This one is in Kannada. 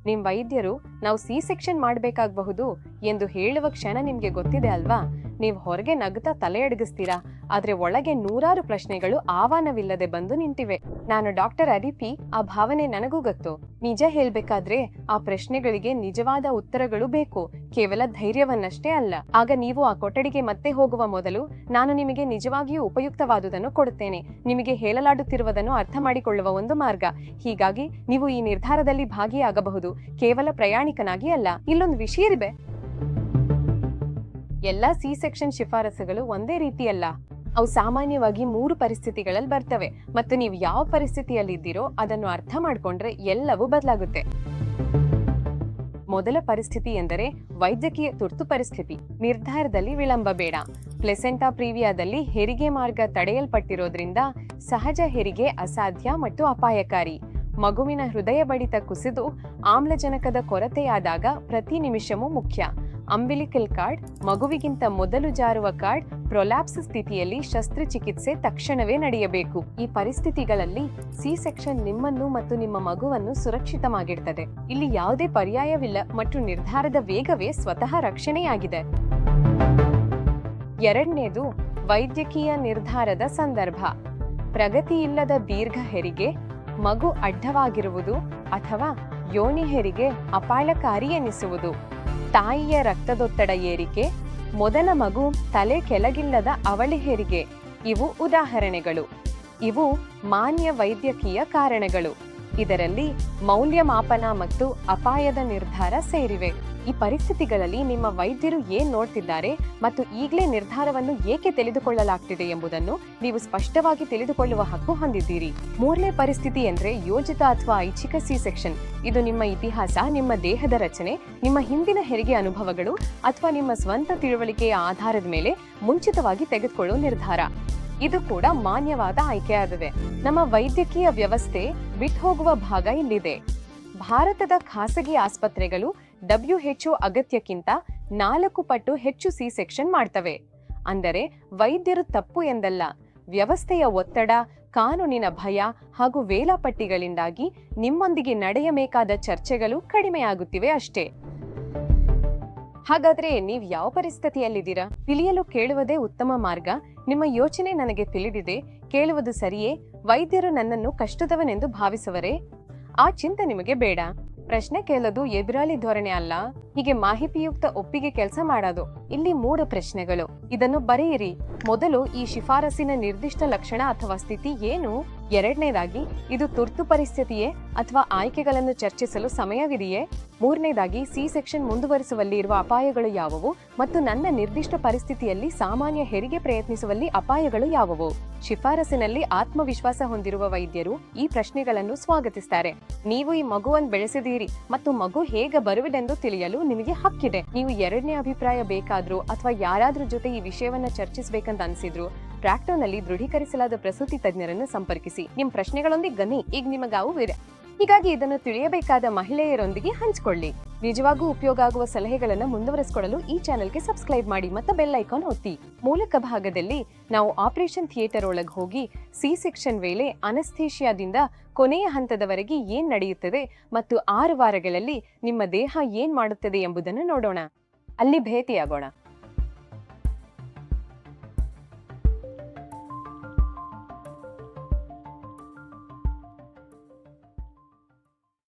ನಿಮ್ ವೈದ್ಯರು ನಾವು ಸಿ ಸೆಕ್ಷನ್ ಮಾಡಬೇಕಾಗಬಹುದು ಎಂದು ಹೇಳುವ ಕ್ಷಣ ನಿಮ್ಗೆ ಗೊತ್ತಿದೆ ಅಲ್ವಾ? ನೀವು ಹೊರಗೆ ನಗುತ್ತಾ ತಲೆ ಅಡಗಿಸ್ತೀರಾ, ಆದ್ರೆ ಒಳಗೆ ನೂರಾರು ಪ್ರಶ್ನೆಗಳು ಆಹ್ವಾನವಿಲ್ಲದೆ ಬಂದು ನಿಂತಿವೆ. ನಾನು ಡಾಕ್ಟರ್ ಅದಿತಿ, ಆ ಭಾವನೆ ನನಗೂ ಗೊತ್ತು. ನಿಜ ಹೇಳ್ಬೇಕಾದ್ರೆ ಆ ಪ್ರಶ್ನೆಗಳಿಗೆ ನಿಜವಾದ ಉತ್ತರಗಳು ಬೇಕು, ಕೇವಲ ಧೈರ್ಯವನ್ನಷ್ಟೇ ಅಲ್ಲ. ಆಗ ನೀವು ಆ ಕೊಠಡಿಗೆ ಮತ್ತೆ ಹೋಗುವ ಮೊದಲು ನಾನು ನಿಮಗೆ ನಿಜವಾಗಿಯೂ ಉಪಯುಕ್ತವಾದುದನ್ನು ಕೊಡುತ್ತೇನೆ, ನಿಮಗೆ ಹೇಳಲಾಡುತ್ತಿರುವುದನ್ನು ಅರ್ಥ ಮಾಡಿಕೊಳ್ಳುವ ಒಂದು ಮಾರ್ಗ. ಹೀಗಾಗಿ ನೀವು ಈ ನಿರ್ಧಾರದಲ್ಲಿ ಭಾಗಿಯಾಗಬಹುದು, ಕೇವಲ ಪ್ರಯಾಣಿಕನಾಗಿ ಅಲ್ಲ. ಇಲ್ಲೊಂದು ವಿಷಯವಿದೆ, ಎಲ್ಲಾ ಸಿ ಸೆಕ್ಷನ್ ಶಿಫಾರಸುಗಳು ಒಂದೇ ರೀತಿಯಲ್ಲ. ಅವು ಸಾಮಾನ್ಯವಾಗಿ 3 ಪರಿಸ್ಥಿತಿಗಳಲ್ಲಿ ಬರ್ತವೆ, ಮತ್ತು ನೀವು ಯಾವ ಪರಿಸ್ಥಿತಿಯಲ್ಲಿದ್ದೀರೋ ಅದನ್ನು ಅರ್ಥ ಮಾಡ್ಕೊಂಡ್ರೆ ಎಲ್ಲವೂ ಬದಲಾಗುತ್ತೆ. ಮೊದಲ ಪರಿಸ್ಥಿತಿ ಎಂದರೆ ವೈದ್ಯಕೀಯ ತುರ್ತು ಪರಿಸ್ಥಿತಿ. ನಿರ್ಧಾರದಲ್ಲಿ ವಿಳಂಬ ಬೇಡ. ಪ್ಲೆಸೆಂಟಾ ಪ್ರೀವಿಯಾದಲ್ಲಿ ಹೆರಿಗೆ ಮಾರ್ಗ ತಡೆಯಲ್ಪಟ್ಟಿರೋದ್ರಿಂದ ಸಹಜ ಹೆರಿಗೆ ಅಸಾಧ್ಯ ಮತ್ತು ಅಪಾಯಕಾರಿ. ಮಗುವಿನ ಹೃದಯ ಬಡಿತ ಕುಸಿದು ಆಮ್ಲಜನಕದ ಕೊರತೆಯಾದಾಗ ಪ್ರತಿ ನಿಮಿಷವೂ ಮುಖ್ಯ. ಅಂಬಿಲಿಕಲ್ ಕಾರ್ಡ್, ಮಗುವಿಗಿಂತ ಮೊದಲು ಜಾರುವ ಕಾರ್ಡ್, ಪ್ರೊಲ್ಯಾಪ್ಸ್ ಸ್ಥಿತಿಯಲ್ಲಿ ಶಸ್ತ್ರಚಿಕಿತ್ಸೆ ತಕ್ಷಣವೇ ನಡೆಯಬೇಕು. ಈ ಪರಿಸ್ಥಿತಿಗಳಲ್ಲಿ ಸಿ ಸೆಕ್ಷನ್ ನಿಮ್ಮನ್ನು ಮತ್ತು ನಿಮ್ಮ ಮಗುವನ್ನು ಸುರಕ್ಷಿತವಾಗಿಡ್ತದೆ. ಇಲ್ಲಿ ಯಾವುದೇ ಪರ್ಯಾಯವಿಲ್ಲ ಮತ್ತು ನಿರ್ಧಾರದ ವೇಗವೇ ಸ್ವತಃ ರಕ್ಷಣೆಯಾಗಿದೆ. ಎರಡನೇದು ವೈದ್ಯಕೀಯ ನಿರ್ಧಾರದ ಸಂದರ್ಭ. ಪ್ರಗತಿಯಿಲ್ಲದ ದೀರ್ಘ ಹೆರಿಗೆ, ಮಗು ಅಡ್ಡವಾಗಿರುವುದು ಅಥವಾ ಯೋನಿ ಹೆರಿಗೆ ಅಪಾಯಕಾರಿ ಎನಿಸುವುದು, ತಾಯಿಯ ರಕ್ತದೊತ್ತಡ ಏರಿಕೆ, ಮೊದಲ ಮಗು ತಲೆ ಕೆಳಗಿಲ್ಲದ ಅವಳಿ ಹೆರಿಗೆ ಇವು ಉದಾಹರಣೆಗಳು. ಇವು ಮಾನ್ಯ ವೈದ್ಯಕೀಯ ಕಾರಣಗಳು. ಇದರಲ್ಲಿ ಮೌಲ್ಯಮಾಪನ ಮತ್ತು ಅಪಾಯದ ನಿರ್ಧಾರ ಸೇರಿವೆ. ಈ ಪರಿಸ್ಥಿತಿಗಳಲ್ಲಿ ನಿಮ್ಮ ವೈದ್ಯರು ಏನ್ ನೋಡ್ತಿದ್ದಾರೆ ಮತ್ತು ಈಗಲೇ ನಿರ್ಧಾರವನ್ನು ಏಕೆ ತಿಳಿದುಕೊಳ್ಳಲಾಗ್ತಿದೆ ಎಂಬುದನ್ನು ನೀವು ಸ್ಪಷ್ಟವಾಗಿ ತಿಳಿದುಕೊಳ್ಳುವ ಹಕ್ಕು ಹೊಂದಿದ್ದೀರಿ. ಮೂರನೇ ಪರಿಸ್ಥಿತಿ ಎಂದ್ರೆ ಯೋಜಿತ ಅಥವಾ ಐಚ್ಛಿಕ ಸಿ ಸೆಕ್ಷನ್. ಇದು ನಿಮ್ಮ ಇತಿಹಾಸ, ನಿಮ್ಮ ದೇಹದ ರಚನೆ, ನಿಮ್ಮ ಹಿಂದಿನ ಹೆರಿಗೆ ಅನುಭವಗಳು ಅಥವಾ ನಿಮ್ಮ ಸ್ವಂತ ತಿಳುವಳಿಕೆಯ ಆಧಾರದ ಮೇಲೆ ಮುಂಚಿತವಾಗಿ ತೆಗೆದುಕೊಳ್ಳುವ ನಿರ್ಧಾರ. ಇದು ಕೂಡ ಮಾನ್ಯವಾದ ಆಯ್ಕೆಯಾಗಿದೆ. ನಮ್ಮ ವೈದ್ಯಕೀಯ ವ್ಯವಸ್ಥೆ ಬಿಟ್ಟು ಹೋಗುವ ಭಾಗ ಇಲ್ಲಿದೆ. ಭಾರತದ ಖಾಸಗಿ ಆಸ್ಪತ್ರೆಗಳು WHO ಅಗತ್ಯಕ್ಕಿಂತ 4 ಪಟ್ಟು ಹೆಚ್ಚು ಸಿ ಸೆಕ್ಷನ್ ಮಾಡ್ತವೆ. ಅಂದರೆ ವೈದ್ಯರು ತಪ್ಪು ಎಂದಲ್ಲ, ವ್ಯವಸ್ಥೆಯ ಒತ್ತಡ, ಕಾನೂನಿನ ಭಯ ಹಾಗೂ ವೇಳಾಪಟ್ಟಿಗಳಿಂದಾಗಿ ನಿಮ್ಮೊಂದಿಗೆ ನಡೆಯಬೇಕಾದ ಚರ್ಚೆಗಳು ಕಡಿಮೆಯಾಗುತ್ತಿವೆ ಅಷ್ಟೇ. ಹಾಗಾದ್ರೆ ನೀವು ಯಾವ ಪರಿಸ್ಥಿತಿಯಲ್ಲಿದ್ದೀರಾ ತಿಳಿಯಲು ಕೇಳುವುದೇ ಉತ್ತಮ ಮಾರ್ಗ. ನಿಮ್ಮ ಯೋಚನೆ ನನಗೆ ತಿಳಿದಿದೆ, ಕೇಳುವುದು ಸರಿಯೇ? ವೈದ್ಯರು ನನ್ನನ್ನು ಕಷ್ಟದವನೆಂದು ಭಾವಿಸುವರೇ? ಆ ಚಿಂತೆ ನಿಮಗೆ ಬೇಡ. ಪ್ರಶ್ನೆ ಕೇಳೋದು ಎದುರಾಳಿ ಧೋರಣೆ ಅಲ್ಲ, ಹೀಗೆ ಮಾಹಿತಿಯುಕ್ತ ಒಪ್ಪಿಗೆ ಕೆಲಸ ಮಾಡೋದು. ಇಲ್ಲಿ 3 ಪ್ರಶ್ನೆಗಳು, ಇದನ್ನು ಬರೆಯಿರಿ. ಮೊದಲು, ಈ ಶಿಫಾರಸಿನ ನಿರ್ದಿಷ್ಟ ಲಕ್ಷಣ ಅಥವಾ ಸ್ಥಿತಿ ಏನು? ಎರಡನೇದಾಗಿ, ಇದು ತುರ್ತು ಪರಿಸ್ಥಿತಿಯೇ ಅಥವಾ ಆಯ್ಕೆಗಳನ್ನು ಚರ್ಚಿಸಲು ಸಮಯವಿದೆಯೇ? ಮೂರನೇದಾಗಿ, ಸಿ ಸೆಕ್ಷನ್ ಮುಂದುವರಿಸುವಲ್ಲಿ ಇರುವ ಅಪಾಯಗಳು ಯಾವುವು ಮತ್ತು ನನ್ನ ನಿರ್ದಿಷ್ಟ ಪರಿಸ್ಥಿತಿಯಲ್ಲಿ ಸಾಮಾನ್ಯ ಹೆರಿಗೆ ಪ್ರಯತ್ನಿಸುವಲ್ಲಿ ಅಪಾಯಗಳು ಯಾವುವು? ಶಿಫಾರಸಿನಲ್ಲಿ ಆತ್ಮವಿಶ್ವಾಸ ಹೊಂದಿರುವ ವೈದ್ಯರು ಈ ಪ್ರಶ್ನೆಗಳನ್ನು ಸ್ವಾಗತಿಸುತ್ತಾರೆ. ನೀವು ಈ ಮಗುವನ್ನು ಬೆಳೆಸಿದ್ದೀರಿ ಮತ್ತು ಮಗು ಹೇಗೆ ಬರುವುದೆಂದು ತಿಳಿಯಲು ನಿಮಗೆ ಹಕ್ಕಿದೆ. ನೀವು ಎರಡನೇ ಅಭಿಪ್ರಾಯ ಬೇಕಾದ್ರೂ ಅಥವಾ ಯಾರಾದ್ರೂ ಜೊತೆ ಈ ವಿಷಯವನ್ನ ಚರ್ಚಿಸಬೇಕಂತ ಅನ್ಸಿದ್ರು ಟ್ರಾಕ್ಟೋನಲ್ಲಿ ದೃಢೀಕರಿಸಲಾದ ಪ್ರಸೂತಿ ತಜ್ಞರನ್ನು ಸಂಪರ್ಕಿಸಿ. ನಿಮ್ ಪ್ರಶ್ನೆಗಳೊಂದಿಗೆ ಗನಿ ಈಗ ನಿಮಗಾವು ಇದೆ. ಹೀಗಾಗಿ ಇದನ್ನು ತಿಳಿಯಬೇಕಾದ ಮಹಿಳೆಯರೊಂದಿಗೆ ಹಂಚಿಕೊಳ್ಳಿ. ನಿಜವಾಗೂ ಉಪಯೋಗ ಆಗುವ ಸಲಹೆಗಳನ್ನು ಮುಂದುವರಿಸಿಕೊಳ್ಳಲು ಈ ಚಾನೆಲ್ಗೆ ಸಬ್ಸ್ಕ್ರೈಬ್ ಮಾಡಿ ಮತ್ತು ಬೆಲ್ ಐಕಾನ್ ಒತ್ತಿ. ಮೂಲಕ ಭಾಗದಲ್ಲಿ ನಾವು ಆಪರೇಷನ್ ಥಿಯೇಟರ್ ಒಳಗೆ ಹೋಗಿ ಸಿ ಸೆಕ್ಷನ್ ವೇಳೆ ಅನಸ್ಥೇಷಿಯಾದಿಂದ ಕೊನೆಯ ಹಂತದವರೆಗೆ ಏನ್ ನಡೆಯುತ್ತದೆ ಮತ್ತು 6 ವಾರಗಳಲ್ಲಿ ನಿಮ್ಮ ದೇಹ ಏನ್ ಮಾಡುತ್ತದೆ ಎಂಬುದನ್ನು ನೋಡೋಣ. ಅಲ್ಲಿ ಭೇಟಿಯಾಗೋಣ.